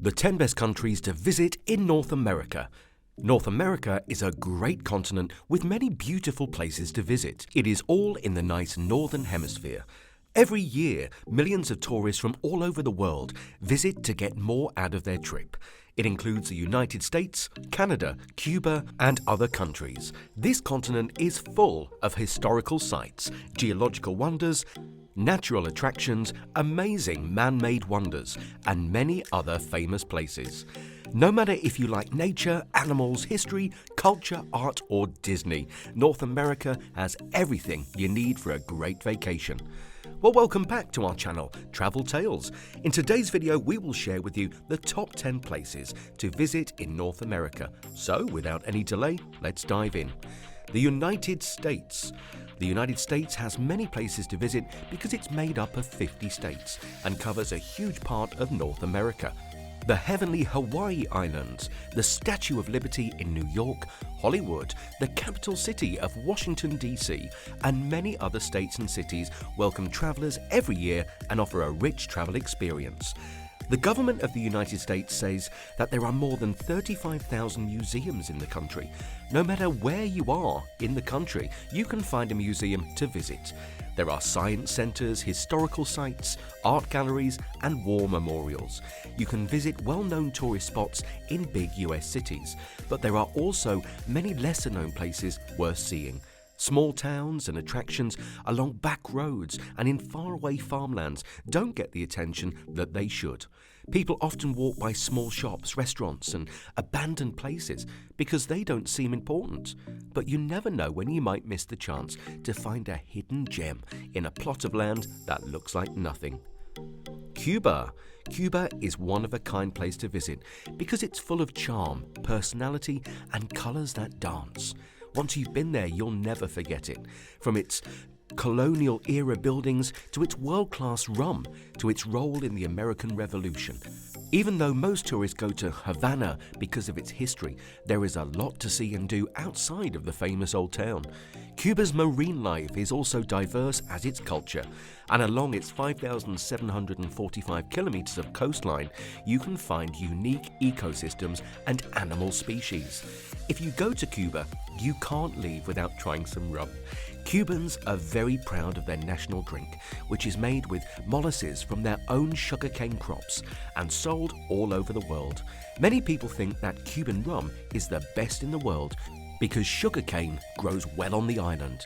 The 10 best countries to visit in North America. North America is a great continent with many beautiful places to visit. It is all in the nice Northern Hemisphere. Every year, millions of tourists from all over the world visit to get more out of their trip. It includes the United States, Canada, Cuba, and other countries. This continent is full of historical sites, geological wonders, natural attractions, amazing man-made wonders, and many other famous places. No matter if you like nature, animals, history, culture, art, or Disney, North America has everything you need for a great vacation. Well, welcome back to our channel, Travel Tales. In today's video, we will share with you the top 10 places to visit in North America. So, without any delay, let's dive in. The United States. The United States has many places to visit because it's made up of 50 states and covers a huge part of North America. The heavenly Hawaii Islands, the Statue of Liberty in New York, Hollywood, the capital city of Washington, D.C., and many other states and cities welcome travelers every year and offer a rich travel experience. The government of the United States says that there are more than 35,000 museums in the country. No matter where you are in the country, you can find a museum to visit. There are science centers, historical sites, art galleries, and war memorials. You can visit well-known tourist spots in big US cities, but there are also many lesser-known places worth seeing. Small towns and attractions along back roads and in faraway farmlands don't get the attention that they should. People often walk by small shops, restaurants, and abandoned places because they don't seem important. But you never know when you might miss the chance to find a hidden gem in a plot of land that looks like nothing. Cuba. Cuba is one of a kind place to visit because it's full of charm, personality, and colors that dance. Once you've been there, you'll never forget it. From its colonial era buildings to its world-class rum to its role in the American Revolution. Even though most tourists go to Havana because of its history, there is a lot to see and do outside of the famous old town. Cuba's marine life is also diverse as its culture, and along its 5,745 kilometers of coastline, you can find unique ecosystems and animal species. If you go to Cuba, you can't leave without trying some rum. Cubans are very proud of their national drink, which is made with molasses from their own sugarcane crops and sold all over the world. Many people think that Cuban rum is the best in the world because sugarcane grows well on the island.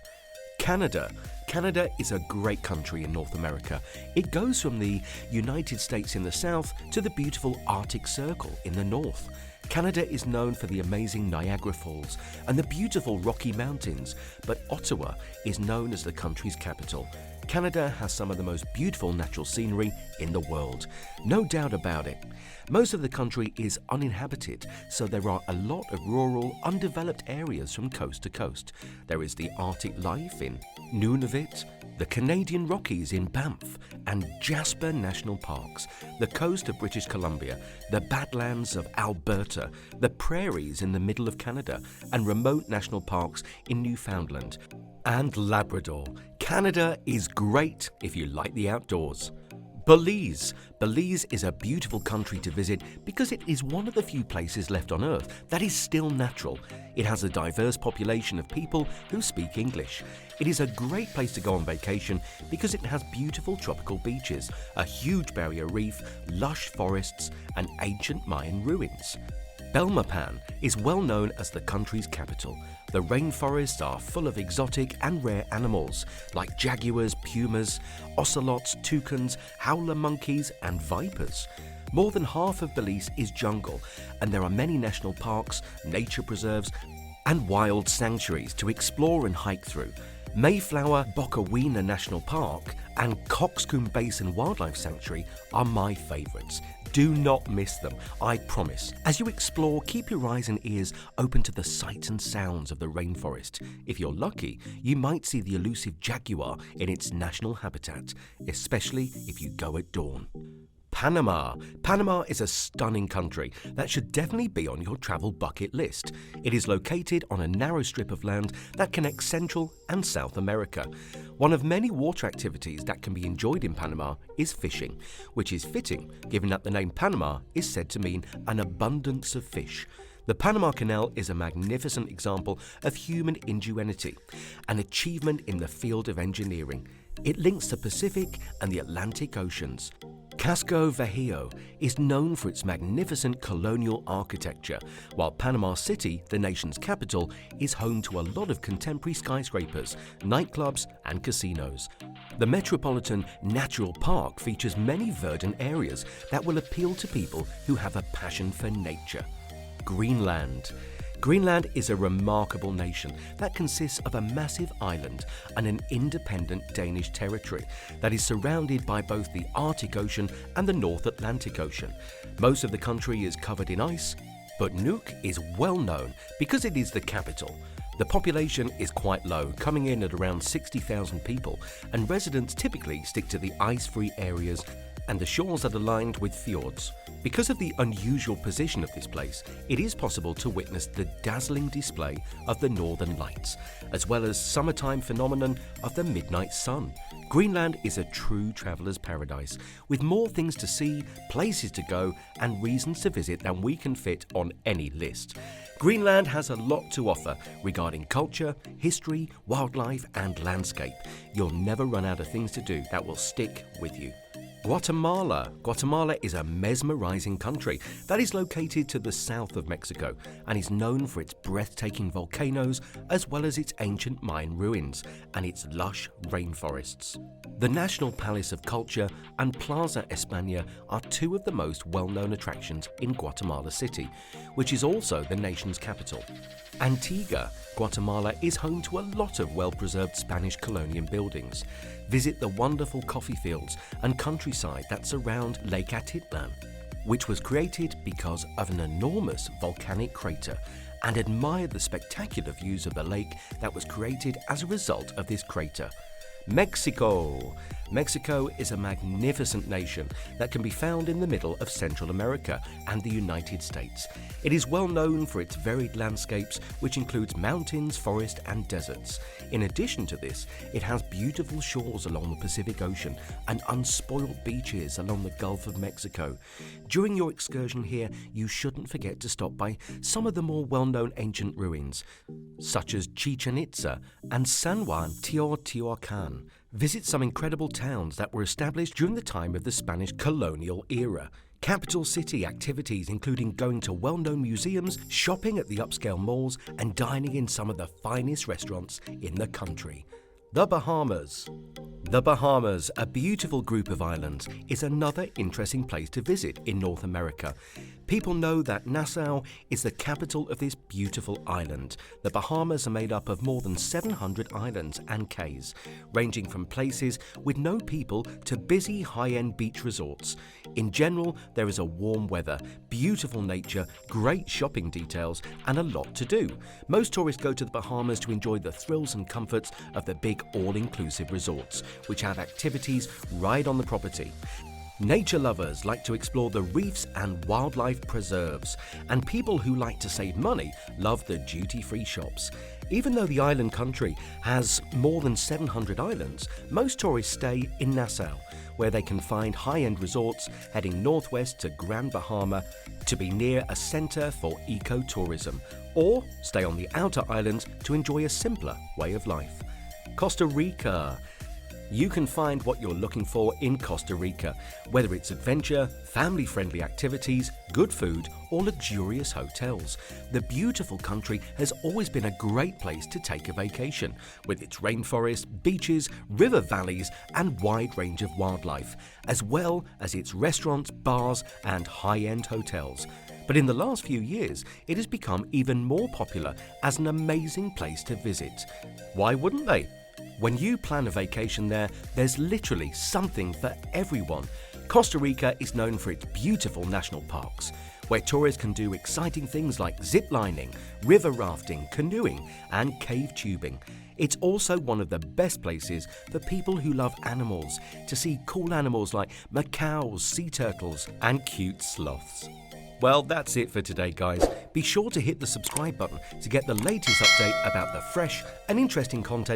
Canada. Canada is a great country in North America. It goes from the United States in the south to the beautiful Arctic Circle in the north. Canada is known for the amazing Niagara Falls and the beautiful Rocky Mountains, but Ottawa is known as the country's capital. Canada has some of the most beautiful natural scenery in the world, no doubt about it. Most of the country is uninhabited, so there are a lot of rural, undeveloped areas from coast to coast. There is the Arctic life in Nunavut, the Canadian Rockies in Banff, and Jasper National Parks, the coast of British Columbia, the Badlands of Alberta, the prairies in the middle of Canada, and remote national parks in Newfoundland and Labrador. Canada is great if you like the outdoors. Belize. Belize is a beautiful country to visit because it is one of the few places left on Earth that is still natural. It has a diverse population of people who speak English. It is a great place to go on vacation because it has beautiful tropical beaches, a huge barrier reef, lush forests, and ancient Mayan ruins. Belmopan is well known as the country's capital. The rainforests are full of exotic and rare animals like jaguars, pumas, ocelots, toucans, howler monkeys, and vipers. More than half of Belize is jungle, and there are many national parks, nature preserves, and wild sanctuaries to explore and hike through. Mayflower Bokawina National Park and Coxcomb Basin Wildlife Sanctuary are my favourites. Do not miss them, I promise. As you explore, keep your eyes and ears open to the sights and sounds of the rainforest. If you're lucky, you might see the elusive jaguar in its national habitat, especially if you go at dawn. Panama. Panama is a stunning country that should definitely be on your travel bucket list. It is located on a narrow strip of land that connects Central and South America. One of many water activities that can be enjoyed in Panama is fishing, which is fitting given that the name Panama is said to mean an abundance of fish. The Panama Canal is a magnificent example of human ingenuity, an achievement in the field of engineering. It links the Pacific and the Atlantic Oceans. Casco Viejo is known for its magnificent colonial architecture, while Panama City, the nation's capital, is home to a lot of contemporary skyscrapers, nightclubs, and casinos. The Metropolitan Natural Park features many verdant areas that will appeal to people who have a passion for nature. Greenland. Greenland is a remarkable nation that consists of a massive island and an independent Danish territory that is surrounded by both the Arctic Ocean and the North Atlantic Ocean. Most of the country is covered in ice, but Nuuk is well known because it is the capital. The population is quite low, coming in at around 60,000 people, and residents typically stick to the ice-free areas and the shores are lined with fjords. Because of the unusual position of this place, it is possible to witness the dazzling display of the northern lights, as well as summertime phenomenon of the midnight sun. Greenland is a true traveller's paradise, with more things to see, places to go, and reasons to visit than we can fit on any list. Greenland has a lot to offer regarding culture, history, wildlife, and landscape. You'll never run out of things to do that will stick with you. Guatemala. Guatemala is a mesmerizing country that is located to the south of Mexico and is known for its breathtaking volcanoes as well as its ancient Mayan ruins and its lush rainforests. The National Palace of Culture and Plaza España are two of the most well-known attractions in Guatemala City, which is also the nation's capital. Antigua, Guatemala is home to a lot of well-preserved Spanish colonial buildings. Visit the wonderful coffee fields and countryside that surround Lake Atitlan, which was created because of an enormous volcanic crater, and admire the spectacular views of the lake that was created as a result of this crater. Mexico. Mexico is a magnificent nation that can be found in the middle of Central America and the United States. It is well known for its varied landscapes, which includes mountains, forest, and deserts. In addition to this, it has beautiful shores along the Pacific Ocean and unspoiled beaches along the Gulf of Mexico. During your excursion here, you shouldn't forget to stop by some of the more well-known ancient ruins, such as Chichen Itza and San Juan Teotihuacan. Visit some incredible towns that were established during the time of the Spanish colonial era. Capital city activities including going to well-known museums, shopping at the upscale malls, and dining in some of the finest restaurants in the country. The Bahamas. The Bahamas, a beautiful group of islands, is another interesting place to visit in North America. People know that Nassau is the capital of this beautiful island. The Bahamas are made up of more than 700 islands and cays, ranging from places with no people to busy high-end beach resorts. In general, there is a warm weather, beautiful nature, great shopping details, and a lot to do. Most tourists go to the Bahamas to enjoy the thrills and comforts of the big all-inclusive resorts, which have activities right on the property. Nature lovers like to explore the reefs and wildlife preserves, and people who like to save money love the duty-free shops. Even though the island country has more than 700 islands, most tourists stay in Nassau, where they can find high-end resorts heading northwest to Grand Bahama to be near a centre for eco-tourism, or stay on the outer islands to enjoy a simpler way of life. Costa Rica. You can find what you're looking for in Costa Rica, whether it's adventure, family-friendly activities, good food, or luxurious hotels. The beautiful country has always been a great place to take a vacation, with its rainforests, beaches, river valleys, and wide range of wildlife, as well as its restaurants, bars, and high-end hotels. But in the last few years, it has become even more popular as an amazing place to visit. Why wouldn't they? When you plan a vacation there, there's literally something for everyone. Costa Rica is known for its beautiful national parks, where tourists can do exciting things like zip lining, river rafting, canoeing, and cave tubing. It's also one of the best places for people who love animals to see cool animals like macaws, sea turtles, and cute sloths. Well, that's it for today, guys. Be sure to hit the subscribe button to get the latest update about the fresh and interesting content